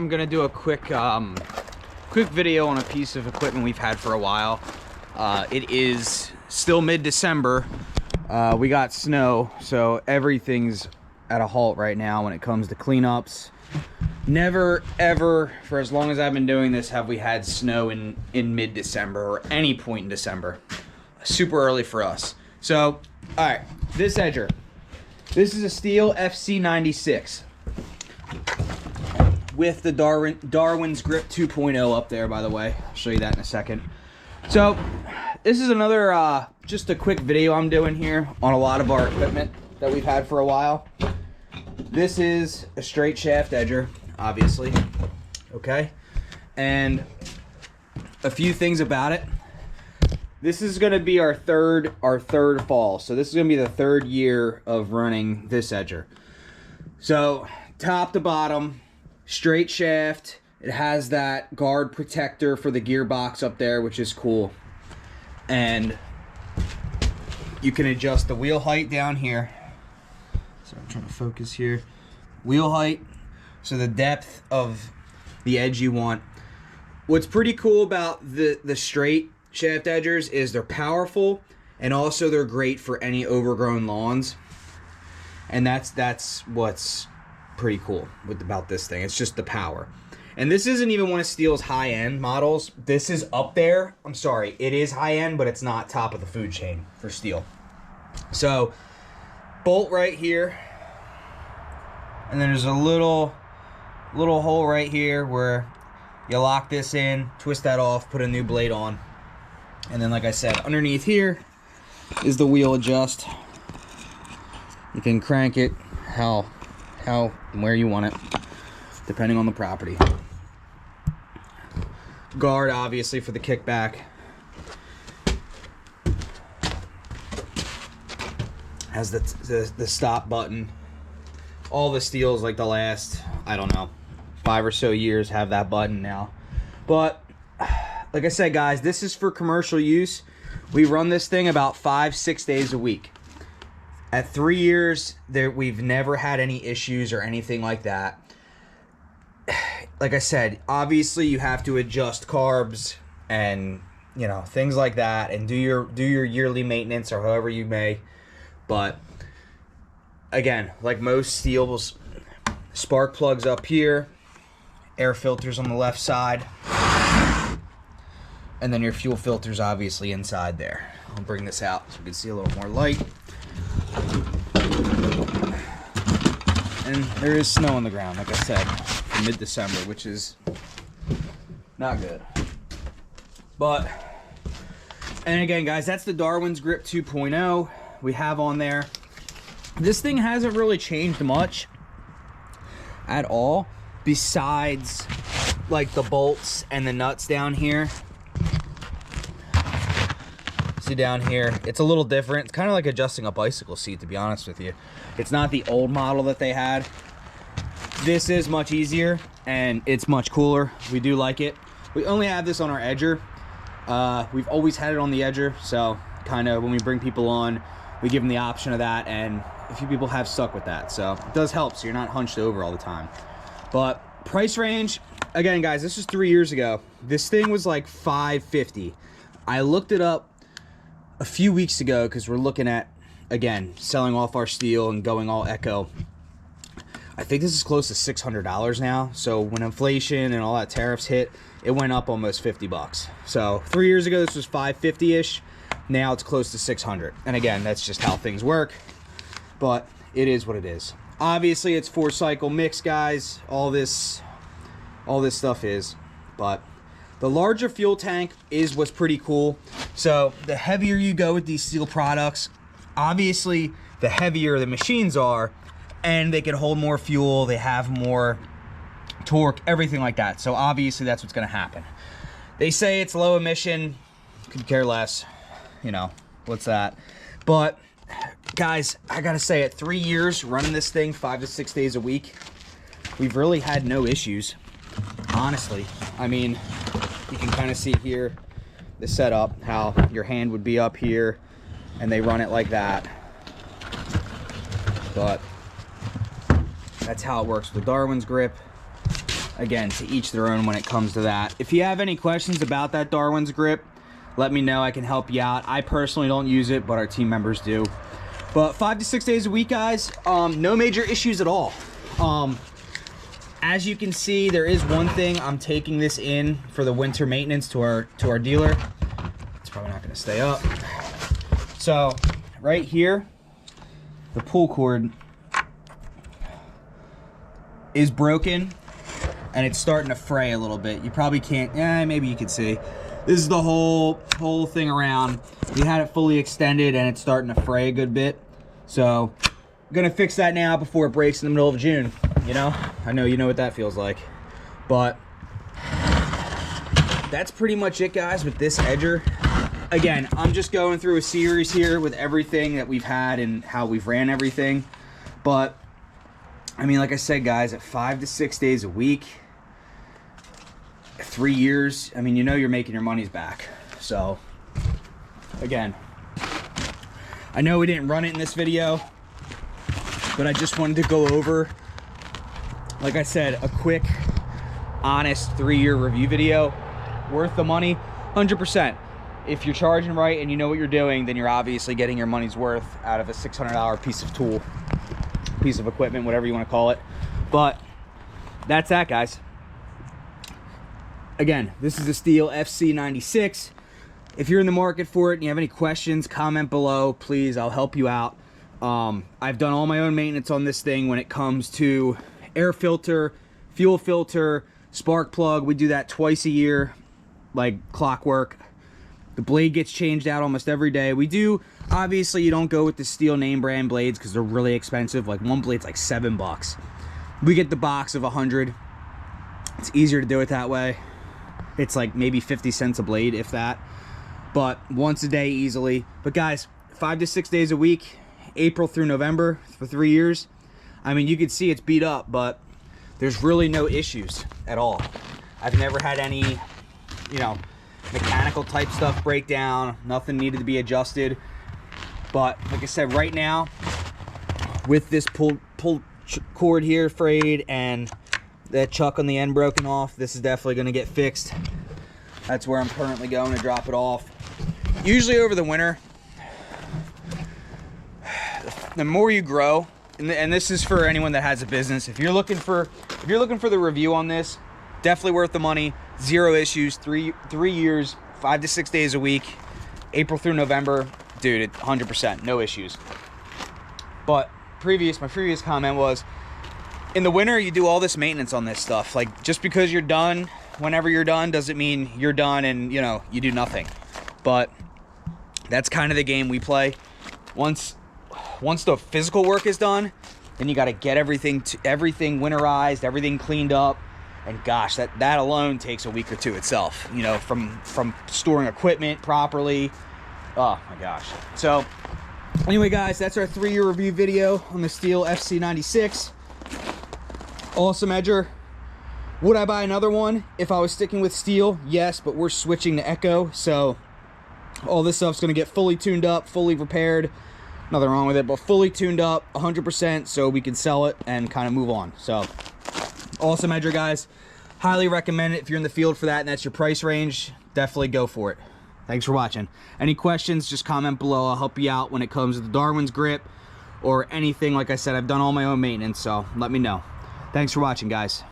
I'm gonna do a quick video on a piece of equipment we've had for a while. It is still mid-December. We got snow, so everything's at a halt right now when it comes to cleanups. Never ever, for as long as I've been doing this, have we had snow in mid-December or any point in December. Super early for us. So, all right, this edger. This is a Stihl FC 96 with the Darwin's Grip 2.0 up there, by the way. I'll show you that in a second. So, this is another, just a quick video I'm doing here on a lot of our equipment that we've had for a while. This is a straight shaft edger, obviously, okay? And a few things about it. This is gonna be our third fall. So this is gonna be the third year of running this edger. So top to bottom, straight shaft. It has that guard protector for the gearbox up there, which is cool. And you can adjust the wheel height down here. So I'm trying to focus here. Wheel height, so the depth of the edge you want. What's pretty cool about the straight shaft edgers is they're powerful, and also they're great for any overgrown lawns. And that's what's pretty cool about this thing. It's just the power. And this isn't even one of Stihl's high-end models. This is up there. I'm sorry, it is high-end, but it's not top of the food chain for Stihl. So, bolt right here, and then there's a little hole right here where you lock this in, twist that off, put a new blade on. And then, like I said, underneath here is the wheel adjust. You can crank it how and where you want it, depending on the property. Guard, obviously, for the kickback. Has the stop button. All the Stihls, like the last, I don't know, 5 or so years, have that button now. But like I said, guys, this is for commercial use. We run this thing about 5-6 days a week. At 3 years, we've never had any issues or anything like that. Like I said, obviously you have to adjust carbs and, you know, things like that, and do your yearly maintenance or however you may. But again, like most Stihls, spark plugs up here, air filters on the left side, and then your fuel filters obviously inside there. I'll bring this out so we can see a little more light. And there is snow on the ground, like I said, in mid-December, which is not good. But, and again, guys, that's the Darwin's Grip 2.0 we have on there. This thing hasn't really changed much at all, besides like the bolts and the nuts down here. See down here, it's a little different. It's kind of like adjusting a bicycle seat, to be honest with you. It's not the old model that they had. This is much easier and it's much cooler. We do like it. We only have this on our edger. We've always had it on the edger, so kind of when we bring people on, we give them the option of that, and a few people have stuck with that, so it does help, so you're not hunched over all the time. But price range, again, guys, this was 3 years ago. This thing was like $550. I looked it up a few weeks ago because we're looking at, again, selling off our Stihl and going all Echo. I think this is close to $600 now. So when inflation and all that tariffs hit, it went up almost 50 bucks. So 3 years ago, this was 550-ish. Now it's close to 600. And again, that's just how things work. But it is what it is. Obviously, it's 4-cycle mix, guys. All this stuff is. But the larger fuel tank is what's pretty cool. So the heavier you go with these Stihl products, obviously the heavier the machines are, and they can hold more fuel, they have more torque, everything like that. So obviously that's what's gonna happen. They say it's low emission, could care less, you know, what's that? But guys, I gotta say, at 3 years running this thing 5 to 6 days a week, we've really had no issues, honestly. I mean, you can kind of see here the setup, how your hand would be up here and they run it like that. But that's how it works with the Darwin's grip. again, to each their own when it comes to that. If you have any questions about that Darwin's grip, let me know. I can help you out. I personally don't use it, but our team members do. But 5 to 6 days a week, guys, no major issues at all. As you can see, there is one thing. I'm taking this in for the winter maintenance to our dealer. It's probably not going to stay up. So right here, the pull cord is broken and it's starting to fray a little bit. You probably can't, maybe you can see. This is the whole thing around. We had it fully extended and it's starting to fray a good bit. So I'm gonna fix that now before it breaks in the middle of June. You know, I know you know what that feels like. But that's pretty much it, guys, with this edger. Again, I'm just going through a series here with everything that we've had and how we've ran everything. But I mean, like I said, guys, at 5 to 6 days a week, 3 years, I mean, you know you're making your money's back. So again, I know we didn't run it in this video, but I just wanted to go over, like I said, a quick, honest 3-year review video. Worth the money, 100%. If you're charging right and you know what you're doing, then you're obviously getting your money's worth out of a $600 piece of tool, piece of equipment, whatever you want to call it. But that's that, guys. Again, this is a Stihl FC 96. If you're in the market for it and you have any questions, comment below, please. I'll help you out. I've done all my own maintenance on this thing when it comes to air filter, fuel filter, spark plug. We do that twice a year, like clockwork. The blade gets changed out almost every day. We do, obviously, you don't go with the Stihl name brand blades because they're really expensive. Like one blade's like $7. We get the box of 100. It's easier to do it that way. It's like maybe 50 cents a blade, if that. But once a day easily. But guys, 5 to 6 days a week, April through November for 3 years. I mean, you can see it's beat up, but there's really no issues at all. I've never had any, you know, mechanical type stuff break down. Nothing needed to be adjusted. But like I said, right now, with this pull cord here frayed and that chuck on the end broken off, this is definitely going to get fixed. That's where I'm currently going to drop it off. Usually over the winter, the more you grow, and this is for anyone that has a business, if you're looking for the review on this, definitely worth the money. 0 issues, 3 years, 5 to 6 days a week, April through November, dude, 100%, no issues. But my previous comment was, in the winter, you do all this maintenance on this stuff. Like, just because you're done, whenever you're done, doesn't mean you're done and, you know, you do nothing. But that's kind of the game we play. Once the physical work is done, then you got to get everything winterized, everything cleaned up. And gosh, that alone takes a week or two itself, you know, from storing equipment properly. Oh my gosh. So anyway, guys, that's our 3-year review video on the Stihl FC 96. Awesome edger. Would I buy another one if I was sticking with Stihl? Yes, but we're switching to Echo, so all this stuff's going to get fully tuned up, fully repaired. Nothing wrong with it, but fully tuned up 100% so we can sell it and kind of move on. So awesome edger, guys. Highly recommend it if you're in the field for that and that's your price range. Definitely go for it. Thanks for watching. Any questions, just comment below. I'll help you out when it comes to the Darwin's grip or anything. Like I said, I've done all my own maintenance, so let me know. Thanks for watching, guys.